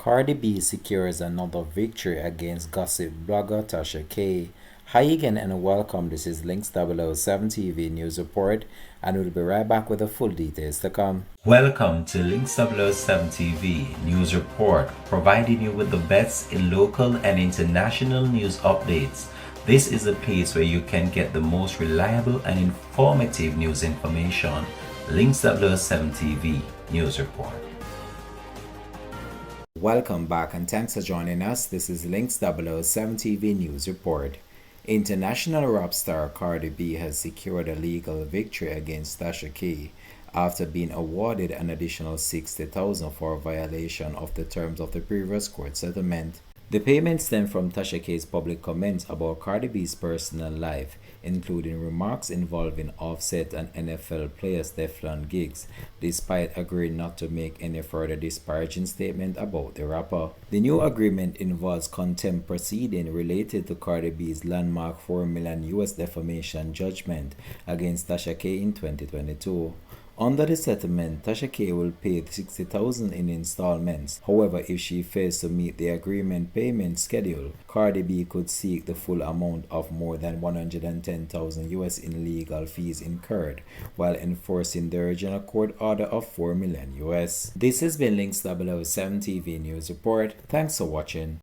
Cardi B secures another victory against gossip blogger Tasha K. Hi again and welcome. This is Links 007 TV News Report, and we'll be right back with the full details to come. Welcome to Links 007 TV News Report, providing you with the best in local and international news updates. This is a place where you can get the most reliable and informative news information. Links 007 TV News Report. Welcome back and thanks for joining us. This is Links 007 TV News Report. International rap star Cardi B has secured a legal victory against Tasha K after being awarded an additional $60,000 for a violation of the terms of the previous court settlement. The payment stemmed from Tasha K's public comments about Cardi B's personal life, including remarks involving Offset and NFL player Stefan Diggs, despite agreeing not to make any further disparaging statement about the rapper. The new agreement involves contempt proceeding related to Cardi B's landmark $4 million US defamation judgment against Tasha K in 2022. Under the settlement, Tasha K will pay $60,000 in installments. However, if she fails to meet the agreement payment schedule, Cardi B could seek the full amount of more than $110,000 US in legal fees incurred while enforcing the original court order of $4 million US. This has been Links 007 TV News Report. Thanks for watching.